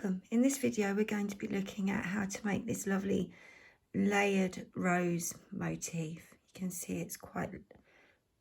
Welcome. In this video we're going to be looking at how to make this lovely layered rose motif. You can see it's quite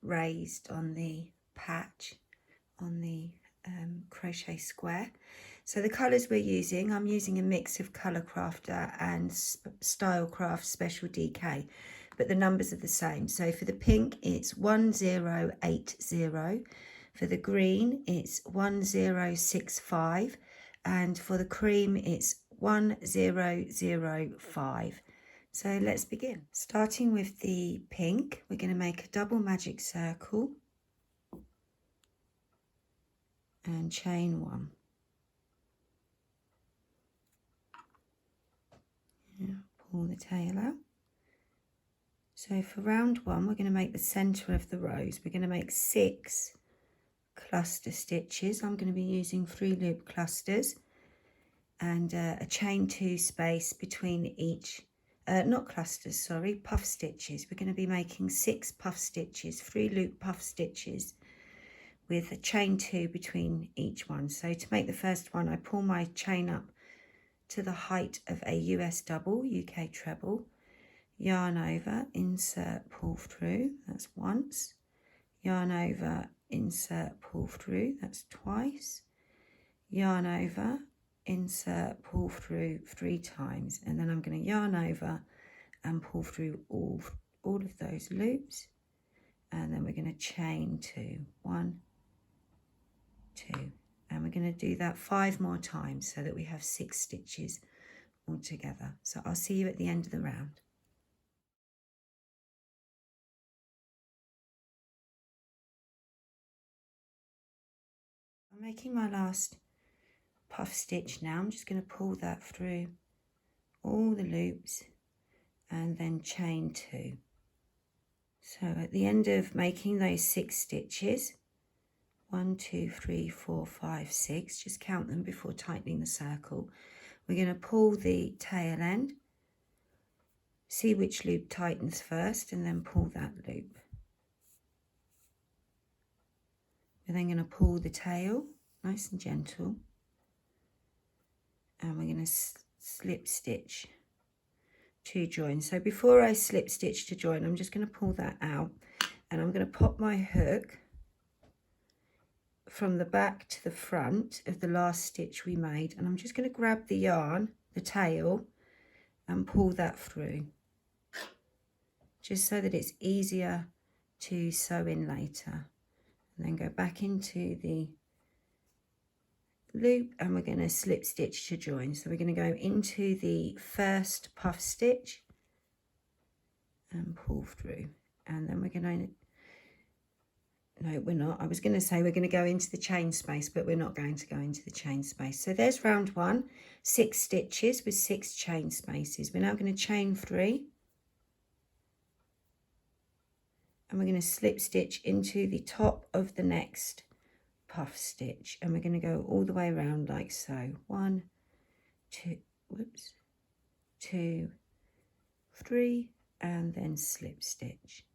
raised on the patch on the crochet square. So the colours we're using, I'm using a mix of Colour Crafter and Stylecraft Special DK, but the numbers are the same. So for the pink it's 1080, for the green it's 1065, and for the cream it's 1005. So let's begin. Starting with the pink, we're going to make a double magic circle and chain one. Pull the tail out. So for round one, we're going to make the center of the rose. We're going to make 6 cluster stitches. I'm going to be using 3 loop clusters and a chain 2 space between each, not clusters, sorry, puff stitches. We're going to be making 6 puff stitches, 3 loop puff stitches with a chain 2 between each one. So to make the first one, I pull my chain up to the height of a US double, UK treble, yarn over, insert, pull through, that's once, yarn over, insert, pull through, that's twice, yarn over, insert, pull through 3 times, and then I'm going to yarn over and pull through all of those loops, and then we're going to chain 2, 1, 2, and we're going to do that 5 more times so that we have 6 stitches all together. So I'll see you at the end of the round. I'm making my last puff stitch now. I'm just going to pull that through all the loops and then chain 2. So at the end of making those 6 stitches, 1, 2, 3, 4, 5, 6, just count them before tightening the circle. We're going to pull the tail end, see which loop tightens first, and then pull that loop. We're then going to pull the tail, nice and gentle, and we're going to slip stitch to join. So before I slip stitch to join, I'm just going to pull that out, and I'm going to pop my hook from the back to the front of the last stitch we made, and I'm just going to grab the yarn, the tail, and pull that through, just so that it's easier to sew in later. And then go back into the loop, and we're going to slip stitch to join. So we're going to go into the first puff stitch and pull through, and then we're going to, no we're not, I was going to say we're going to go into the chain space, but we're not going to go into the chain space. So there's round 1, 6 stitches with 6 chain spaces. We're now going to chain 3, and we're going to slip stitch into the top of the next puff stitch, and we're going to go all the way around like so. 1, 2, whoops, 2, 3, and then slip stitch.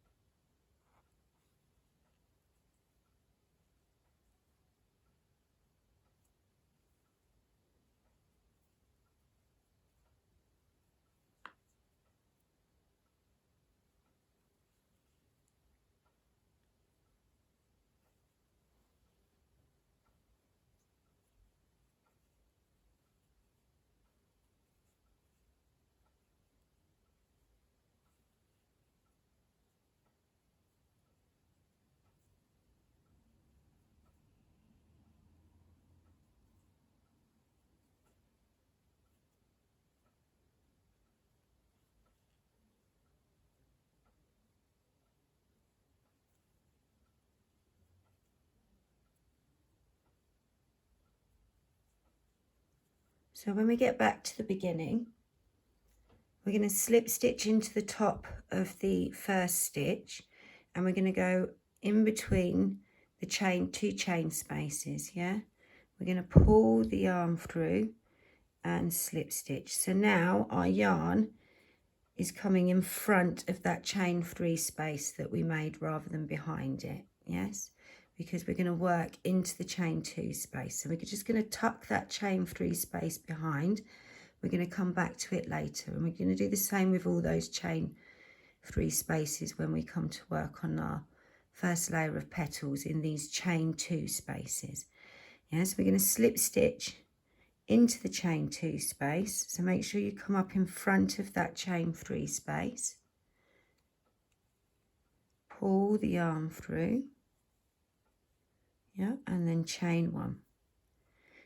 So when we get back to the beginning, we're going to slip stitch into the top of the first stitch, and we're going to go in between the chain 2 chain spaces. Yeah, we're going to pull the yarn through and slip stitch. So now our yarn is coming in front of that chain 3 space that we made rather than behind it. Yes, because we're going to work into the chain 2 space. So we're just going to tuck that chain 3 space behind. We're going to come back to it later, and we're going to do the same with all those chain 3 spaces when we come to work on our first layer of petals in these chain 2 spaces. Yeah, so we're going to slip stitch into the chain 2 space. So make sure you come up in front of that chain 3 space. Pull the yarn through. Yeah, and then chain 1.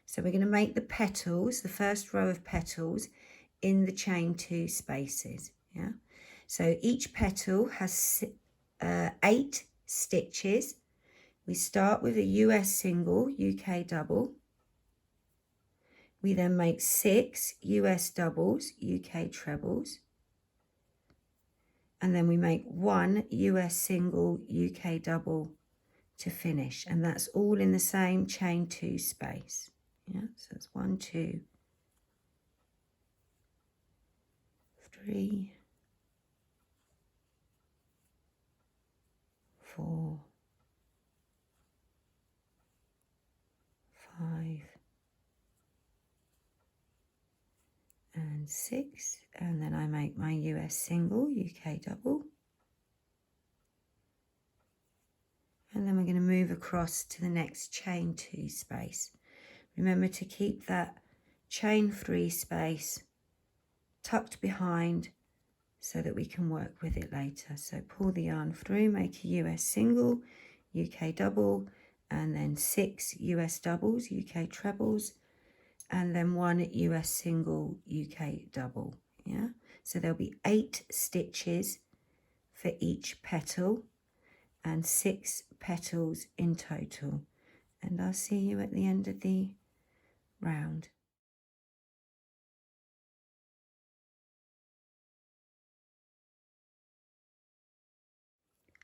So we're going to make the petals, the first row of petals, in the chain 2 spaces. Yeah, so each petal has 8 stitches. We start with a US single, UK double. We then make 6 US doubles, UK trebles. And then we make 1 US single, UK double to finish. And that's all in the same chain 2 space. Yeah, so it's 1, 2, 3, 4, 5, and 6. And then I make my US single, UK double. And then we're going to move across to the next chain 2 space. Remember to keep that chain 3 space tucked behind so that we can work with it later. So pull the yarn through, make a US single, UK double, and then 6 US doubles, UK trebles, and then 1 US single, UK double. Yeah, so there'll be 8 stitches for each petal and 6 petals in total. And I'll see you at the end of the round.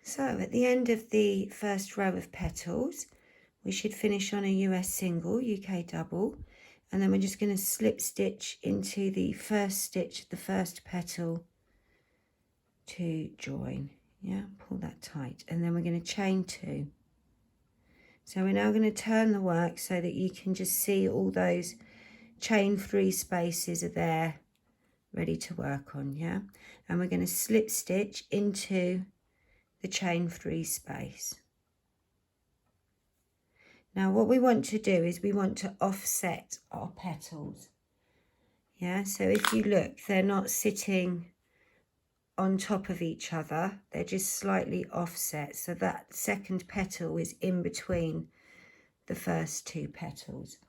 So at the end of the first row of petals, we should finish on a US single, UK double, and then we're just going to slip stitch into the first stitch, the first petal to join. Yeah, pull that tight, and then we're going to chain 2. So we're now going to turn the work so that you can just see all those chain 3 spaces are there ready to work on. Yeah, and we're going to slip stitch into the chain 3 space. Now what we want to do is we want to offset our petals. Yeah, so if you look, they're not sitting on top of each other, they're just slightly offset, so that second petal is in between the first 2 petals.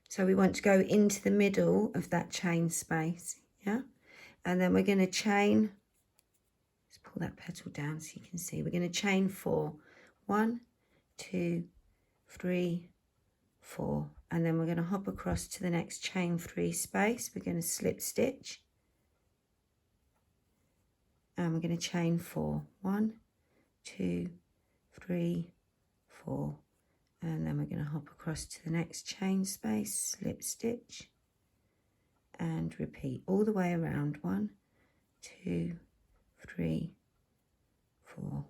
So we want to go into the middle of that chain space. Yeah, and then we're going to chain, let's pull that petal down so you can see, we're going to chain 4. 1, 2, 3, 4, and then we're going to hop across to the next chain 3 space. We're going to slip stitch, and we're going to chain 4. 1, 2, 3, 4, and then we're going to hop across to the next chain space, slip stitch, and repeat all the way around. 1, 2, 3, 4.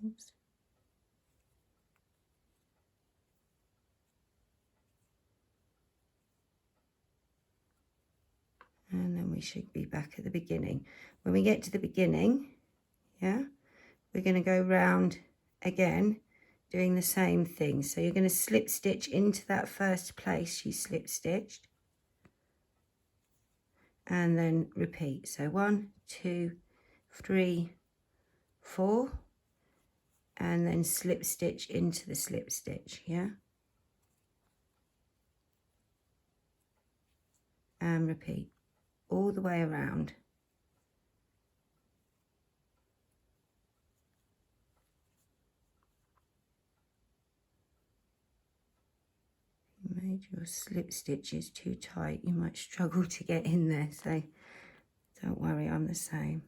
Oops. And then we should be back at the beginning. When we get to the beginning, yeah, we're going to go round again doing the same thing. So you're going to slip stitch into that first place you slip stitched, and then repeat. So 1, 2, 3, 4, and then slip stitch into the slip stitch. Yeah, and repeat all the way around. Made your slip stitches too tight, you might struggle to get in there, so don't worry, I'm the same.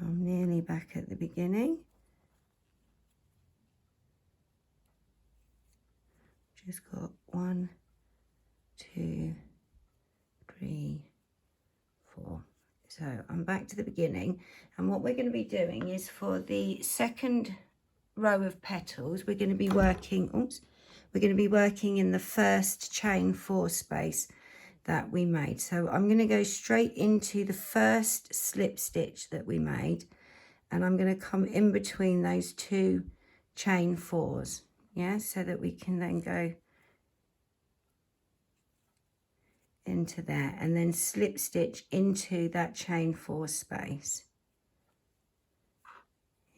I'm nearly back at the beginning. Just got 1, 2, 3, 4. So I'm back to the beginning, and what we're going to be doing is for the second row of petals, we're going to be working, we're going to be working in the first chain 4 space that we made. So I'm going to go straight into the first slip stitch that we made, and I'm going to come in between those 2 chain 4s, yeah, so that we can then go into there and then slip stitch into that chain 4 space,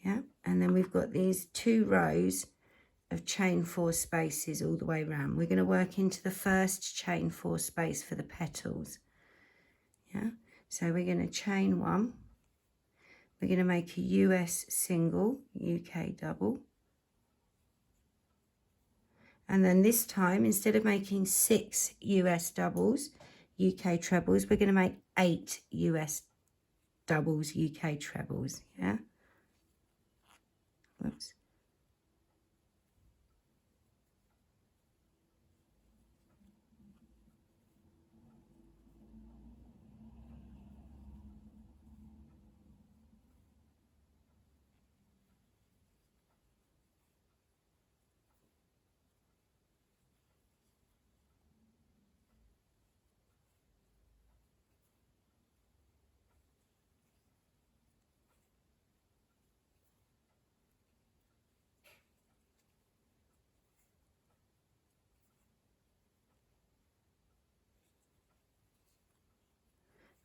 yeah, and then we've got these 2 rows of chain 4 spaces all the way around. We're going to work into the first chain 4 space for the petals, yeah, so we're going to chain 1, we're going to make a US single, UK double, and then this time, instead of making 6 US doubles, UK trebles, we're going to make 8 US doubles, UK trebles, yeah. Whoops.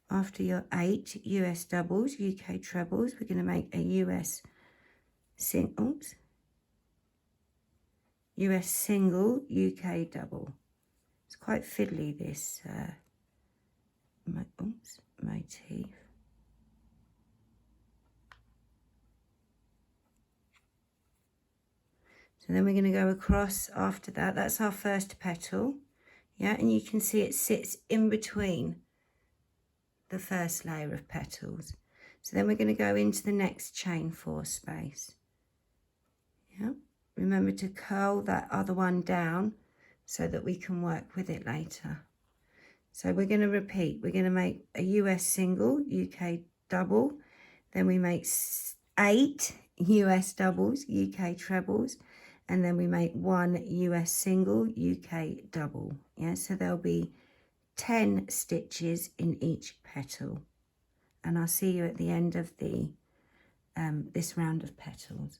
After your 8 US doubles, UK trebles, we're going to make a US single, UK double. It's quite fiddly, this motif. So then we're going to go across after that. That's our first petal, yeah, and you can see it sits in between the first layer of petals. So then we're going to go into the next chain 4 space, yeah. Remember to curl that other one down so that we can work with it later. So we're going to repeat. We're going to make a US single, UK double, then we make 8 US doubles, UK trebles, and then we make 1 US single, UK double. Yeah, so there'll be 10 stitches in each petal, and I'll see you at the end of the this round of petals.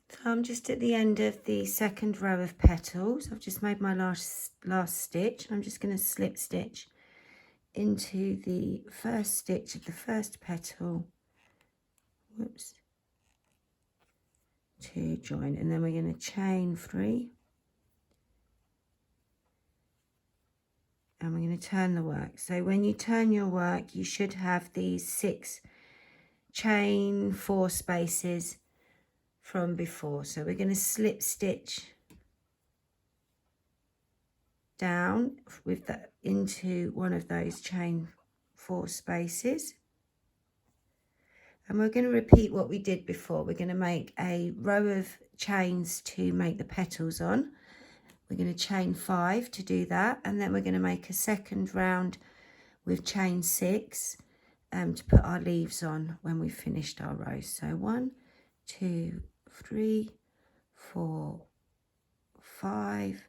So I'm just at the end of the second row of petals. I've just made my last stitch. I'm just going to slip stitch into the first stitch of the first petal, whoops, to join, and then we're going to chain 3, and we're going to turn the work. So when you turn your work, you should have these 6 chain 4 spaces from before. So we're going to slip stitch down with that into one of those chain 4 spaces, and we're going to repeat what we did before. We're going to make a row of chains to make the petals on. We're going to chain 5 to do that, and then we're going to make a second round with chain 6 to put our leaves on when we've finished our rows. So 1, 2, 3, 4, 5,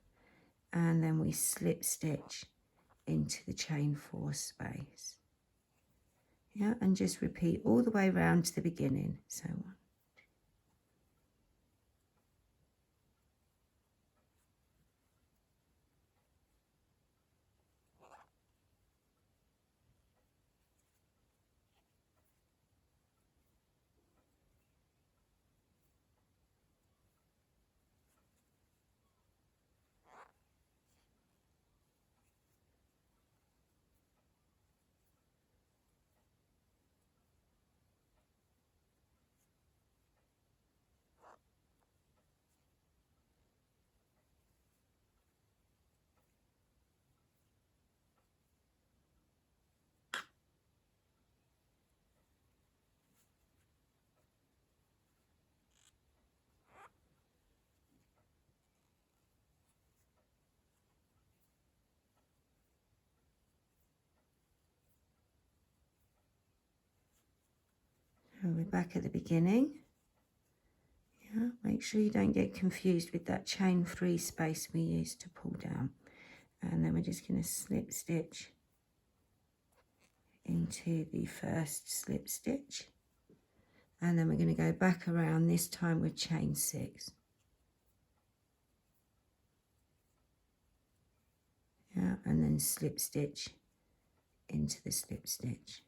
and then we slip stitch into the chain 4 space. Yeah, and just repeat all the way around to the beginning. So 1. So we're back at the beginning. Yeah, make sure you don't get confused with that chain 3 space we used to pull down. And then we're just going to slip stitch into the first slip stitch. And then we're going to go back around, this time with chain 6. Yeah, and then slip stitch into the slip stitch.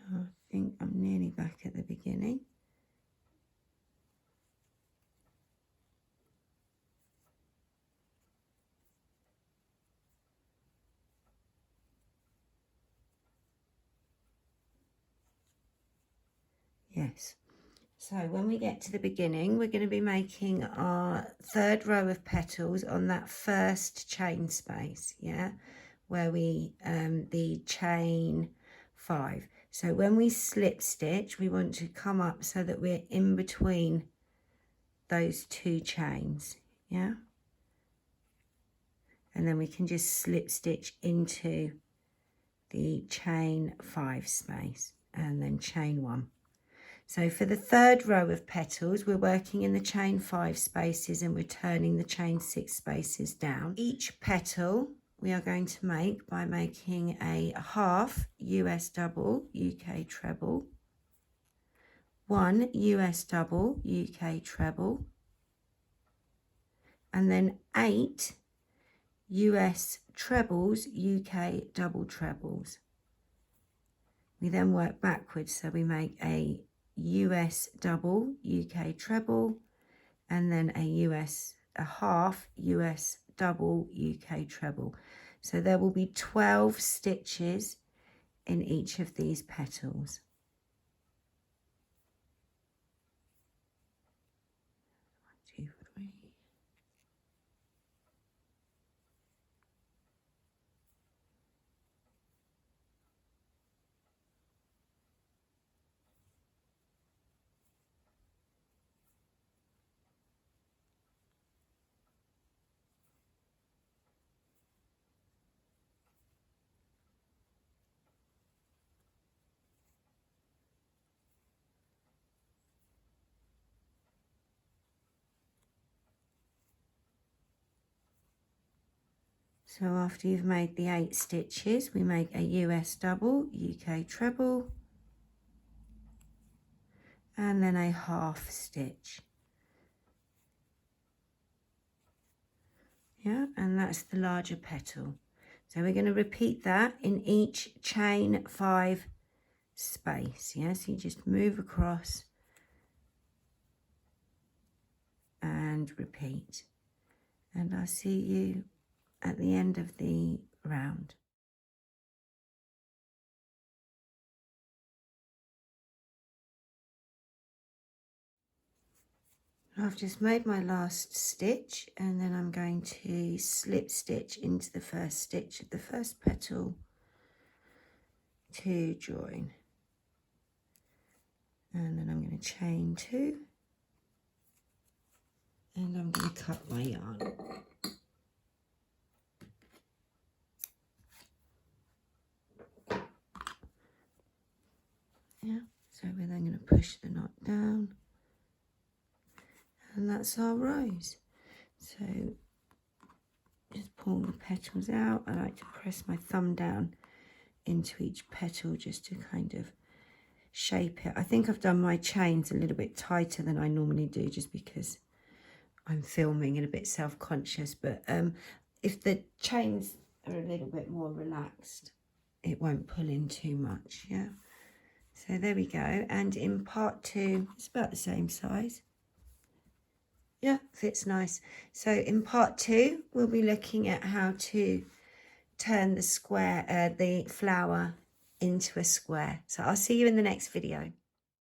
So I think I'm nearly back at the beginning. Yes. So when we get to the beginning, we're going to be making our 3rd row of petals on that first chain space, yeah, where we the chain 5. So when we slip stitch, we want to come up so that we're in between those 2 chains, yeah, and then we can just slip stitch into the chain 5 space and then chain 1. So for the 3rd row of petals, we're working in the chain 5 spaces and we're turning the chain 6 spaces down. Each petal we are going to make by making a half US double UK treble, 1 US double UK treble, and then 8 US trebles UK double trebles. We then work backwards, so we make a US double UK treble and then a half US double UK treble. So there will be 12 stitches in each of these petals. So after you've made the 8 stitches, we make a US double, UK treble, and then a half stitch. Yeah, and that's the larger petal. So we're going to repeat that in each chain 5 space. Yeah, so you just move across and repeat. And I'll see you at the end of the round. I've just made my last stitch, and then I'm going to slip stitch into the first stitch of the first petal to join, and then I'm going to chain 2, and I'm going to cut my yarn. Yeah, so we're then going to push the knot down, and that's our rose. So just pull the petals out. I like to press my thumb down into each petal just to kind of shape it. I think I've done my chains a little bit tighter than I normally do, just because I'm filming and a bit self-conscious, but if the chains are a little bit more relaxed, it won't pull in too much. Yeah, so there we go. And in part 2, it's about the same size. Yeah, fits nice. So in part 2, we'll be looking at how to turn the flower into a square. So I'll see you in the next video.